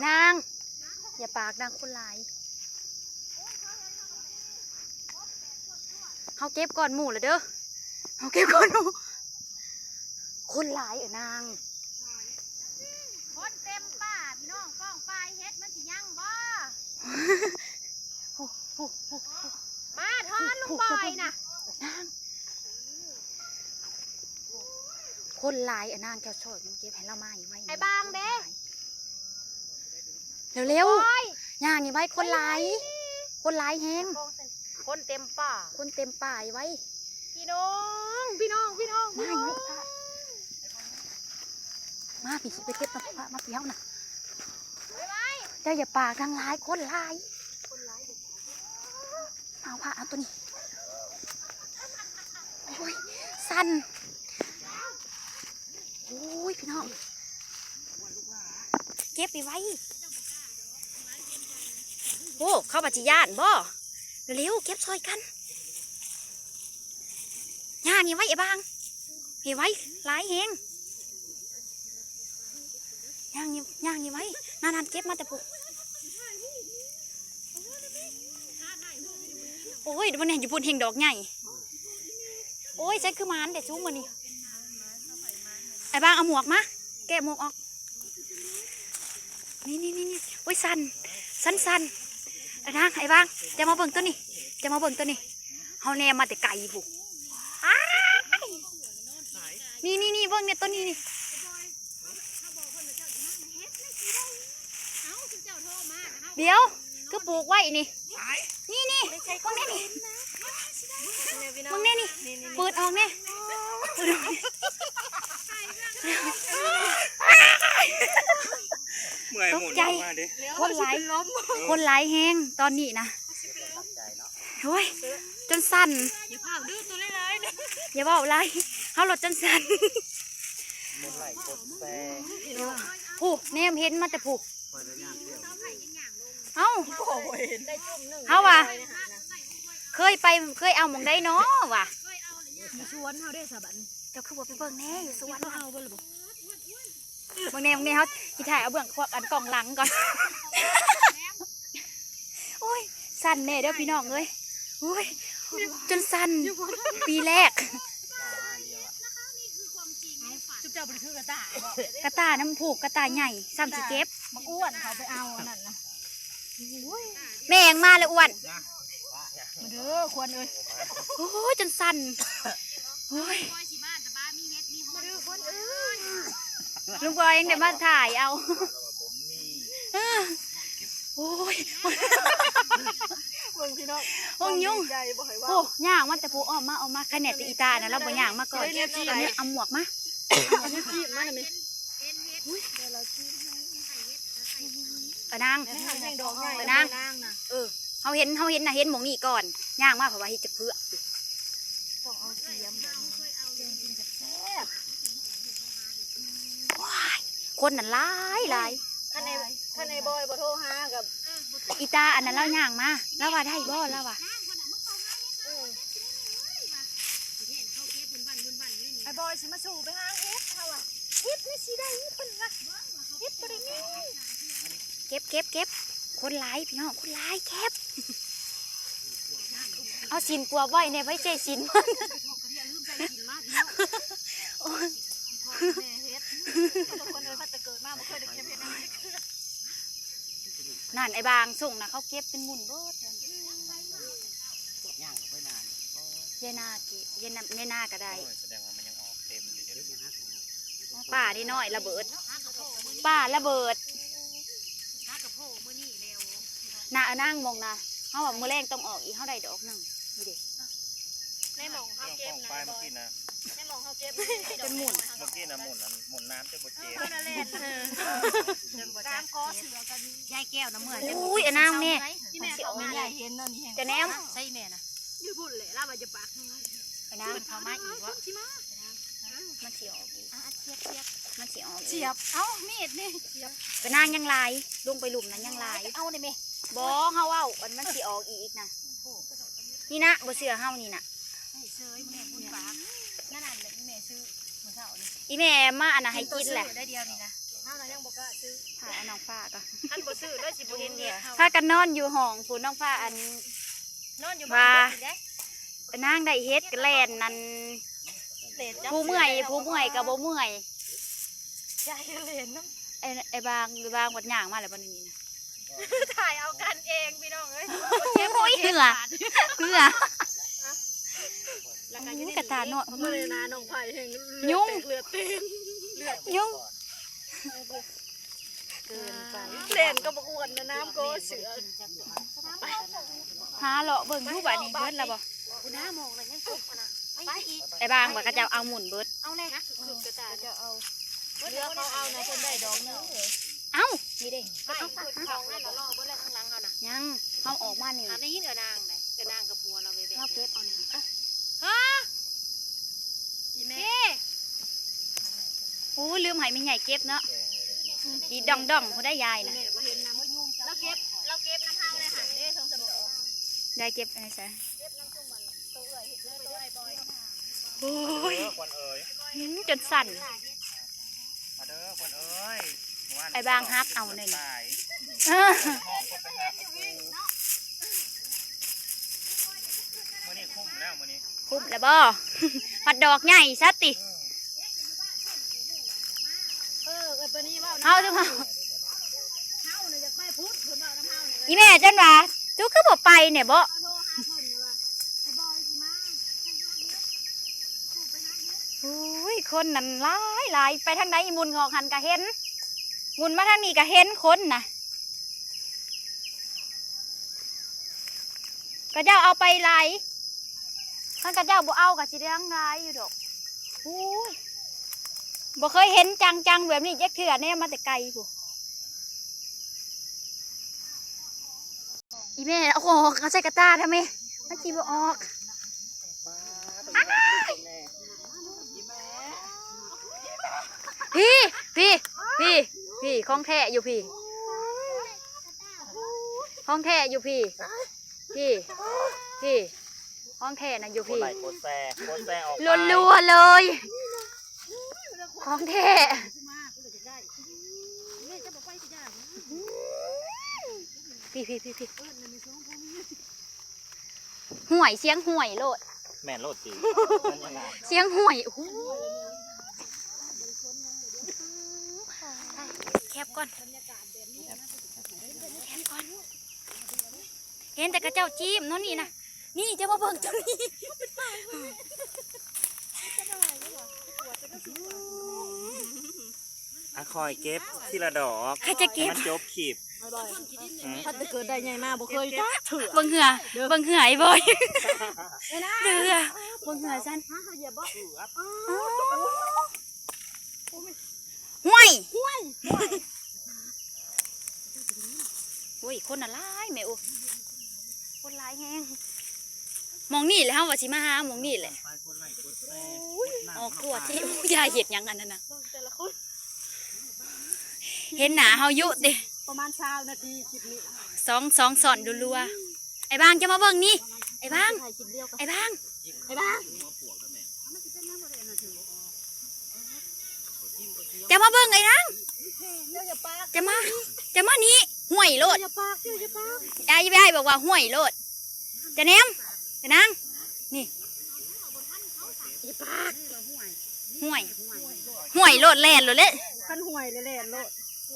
นางอย่าปากดังคนหลายเขาเก็บก่อนหมู่เลยเด้อเขาเก็บก่อนหมู่คนหลายนางคนเต็มป่าพี่น้องฟ้องไฟเฮ็ดมันสิยังบ่มาทอนลุงบอยนะนางคนหลายนางแกช่วยมันเก็บให้เรามาอยู่ไว้ไอ้บางเด้เร็วๆย่างนี่ไว้คนหลายแห้งคนเต็มป่าคนเต็มป่าไว้พี่น้องมาพี่ไปเก็บมาเปี้ยวนะเจ้าอย่าปากดังหลายคนหลายเอาผ้าเอาตัวนี้โอ้ยสั่นโอ้ยพี่น้องเก็บไปไว้โอ้เข้ามาจีย่านบ่เร็วเก็บซอยกันย่างนี่ไว้ไอ้บางเฮ้ไว้หลายแหงย่างนี่ไว้นานเก็บมาแต่ปุ๊โอ้ยวันนี้อยู่พูนเฮงดอกใหญ่โอ้ยใช้คือมันแต่ชุ่มวันนี้ไอ้บางเอาหมวกมาแกะหมวกออกนี่โอ้ยสั่นไอ้บางจะมาเบิ่งตัวนี้เฮาแนมมาแต่ไก่บุนี่เบิ่งเนี่ยตัวนี้นี่เดี๋ยวก็ปลูกไว้นี่มึงนี่เปิดออกเนี่ยตกใจคนหลายแห้งตอนนี้นะโอ้ยจนสั่นอย่าพาดื้อตัวเลยอย่าบอกอะไรเขาหลดจนสั่นผูกเนี่ยเห็นมาแต่ผูกเอ้าเขาว่ะเคยเอาหมองได้เนาะว่ะสวนเขาได้สบันเจ้าคือว่าไปเบิ่งแน่อยู่สวนเอาบ่หรือบ่บางแน่เขาที่ถ่ายเอาเบื้องควักอันกล่องหลังก่อนโอ้ยสั่นแน่เด้อพี่น้องเลยโอ้ยจนสั่นปีแรกจุ๊บเจ้าบริคือกระตาน้ำผูกกระตาใหญ่ซ้ำสิเก็บมาอ้วนเขาไปเอานั่นนะแม่งมาเลยอ้วนมาเด้อควรเลยโอ้ยจนสั่นโอ้ยลุงบอยยังเดี๋ยวมาถ่ายเอาโอ้ยห้องยุ่งโอ้ย่างมันแต่ผู้ออกมาคะแนนตีตานะเราบ่ย่างมาก่อนตอนนี้เอาหมวกมานางเขาเห็นนะเห็นหมองนี่ก่อนย่างมากเพราะว่าเห็ดจะเพื่อคนนั้นหลายท่านในบอยบ่โทรหากับอีตาอันนั้นเล่าย่างมาแล้วว่าได้บ่แล้วว่าไอ้บอยสิมาสู่ไปหาเฮ็ดเฮาอ่ะเฮ็ดนี่สิได้เพิ่นว่าเฮ็ดบ่ได้มีเก็บคนหลายพี่น้องคนหลายเก็บเอาสินกลัวไว้ในไว้ใจสินมันนั่นไอ้บางส่งนะเขาเก็บเป็นหมุนเบิดเยนาก็ได้ป่าได้น้อยระเบิดป่าระเบิดน่านั่งมองนะเขาบอกมือแรงต้องออกอีกเขาได้ดอกหนึ่งดูดิในหมองเขาเก็บนะในหมองเขาเก็บเป็นหมุนเมื่อกี้นะหมุนน้ำจะบดเจ็บน้ำก้อเสือกันยายแก้วน้ำเมื่ออุ้ยน้ำเนี่ยที่แม่เขาใหญ่เห็นนั่นนี่จะแนมใช่แม่นะยืดพุ่นเลยล่าจะปากน้ำเขามาอีกวะมันเสียออกอีกมันเสียออกเสียบเอ้ามีดนี่เสียบกระนางยังลายลงไปหลุมนั้นยังลายเอาได้ไหมบ่เขาเอามันเสียออกอีกนะนี่นะบ่เสือเฮานี่นะนั่นน่ะเลยแม่ซื้อเหมือนเสานี่อีแม่มาอันน่ะให้กินแหละได้เดียวนี่นะ เฮาน่ะยังบ่กล้าซื้อ ถ่ายเอาน้องฟ้าก่อน อันบ่ซื้อเลยสิบ่เห็นเฮ็ดเฮา พากันนอนอยู่ห้องพูนน้องฟ้าอัน นอนอยู่บ้านเด้ นางได้เฮ็ดกระแลนนั่น เล่นจับ ผู้เมื่อยกับบ่เมื่อย ยายเล่นน้ ไอ้บางหรือบางวัดย่างมาแล้ววันนี้นะ ำถ่ายเอากันเองพี่น้องเอ้ย โอ้ยเหงื่อเหงื่อ แล้วก็อยู่ใน กระตาเนาะ บ่ได้นาน้องไผ่แห่ง ยุ่ง เลือดเต็ม ยุ่ง เกินไปเล่นก็บ่อ้วนนะน้ำก็เสือ หาเลาะเบิ่งรูปอันนี้เบิดแล้วบ่ คุณน้ามองเลยยังสุกนะไปอีก ไอ้บางว่าก็จะเอาหมุนเบิด เอาเลยนะคือกระตาจะเอาเรือเขาเอานะเพิ่นได้ดอกนึง เอ้านี่เด้ ไม่คือเขานั่นล่อเบิ่แล้วข้างหลังเขาน่ะ ยังเฮาออกมานี่ หาได้ยินเด้อนางไหนเด้อนางกับผัวเราไปแบ เราเก็บเอานี่ ฮะอีแม่ โอ้ลืมให้แม่ใหญ่เก็บเนาะดีดองผู้ได้ยายนะ แม่บ่เห็นนางว่ายุ่งเราเก็บน้ำเฮาเลยค่ะเด้ทงสมอง ยายเก็บอะไรซะ เก็บน้ำชุ่มมันตัวเอ้ยเลยตัวไอ้บอย โอ้ย เด้อคนเอ๋ย จนสั่น มาเด้อคนเอ๋ยเมื่ว ไอ้บางฮักเอาหน่อย ตาย เออ ห้องคนไปหาประตูมื้อนี้คุ้มแล้วมื้อนี้ คุ้มแล้วบ่ ผัดดอกใหญ่ซะติ ปนี้ว่า เอาจังว่า เฮาเนี่ยอยากไปพุทธเพิ่นว่าน้ำเฮาเนี่ย อีแม่จันว่าจุกคือบ่ไปเนี่ยบ่ โทรหาเพิ่นว่าไอ้บอยสิมา โอ้ยคนนั่นหลายไปทางใดอีมุนงอกหันก็เห็นมุนมาทางนี้ก็เห็นคนน่ะก็เจ้าเอาไปหลายท่านก็เจ้าบ่เอาก็สิได้ทั้งหลายอยู่ดอกโอ้ยบ่เคยเห็นจังแบบนี้จักเทื่อแน่มาแต่ไกลพู่นอีแม่เอาออกเอาใส่กระตาทำไมมันสิบ่ออก พี่ของแท้อยู่พี่ของแท้อยู่พี่ของแท้นะอยู่ โคตร พี่ ไหลโคตรแซ่ออกไป รัวๆเลยของแท้พี่ห่วยเสียงห่วยโลด แม่นโลดสิมันยังไง เสียงห่วยโอ้โหแคบก่อนเห็นแต่กระเจ้าจิ้มเนาะนี่นะนี่จะมาเบิ่งตรงนี้ อะคอยเก็บทีละดอก ใครจะเก็บ มันจบขีบ ถ้าจะเกิดได้ใหญ่มากบ่เคยจ้าถือ เบิ่งเหือไอ้บอยเดือเบิ่งเหือฉัน เหยียบบ่ ห่วยโอ้ยคนน่ะหลายแม่โอ้คนหลายแฮงมองนี่แหละเฮาว่าสิมาหาหมองนี่แหละ ไปคนไหลโคตรแซ่ ออกกลัวที่ยายเห็ดหยังอันนั้นน่ะ แต่ละคน เห็นหนาเฮายุติ ประมาณ20 นาทีคลิปนี้ สองสอนรัวๆไอ้บางจะมาเบิ่งนี่ไอ้บาง ถ่ายคลิปเดียวกัน ไอ้บาง ไอ้บ้า จะมาเบิ่งไอ้นาง เดี๋ยวอย่าปาก จะมานี่ห่วยโลด อย่าปากอย่าปาก ยายไปให้บอกว่าห่วยโลดจะแนมจะนางนี่ อย่าปาก ห่วยโลดแล่นโลดเลย คันห่วยเลยแหละโลด เ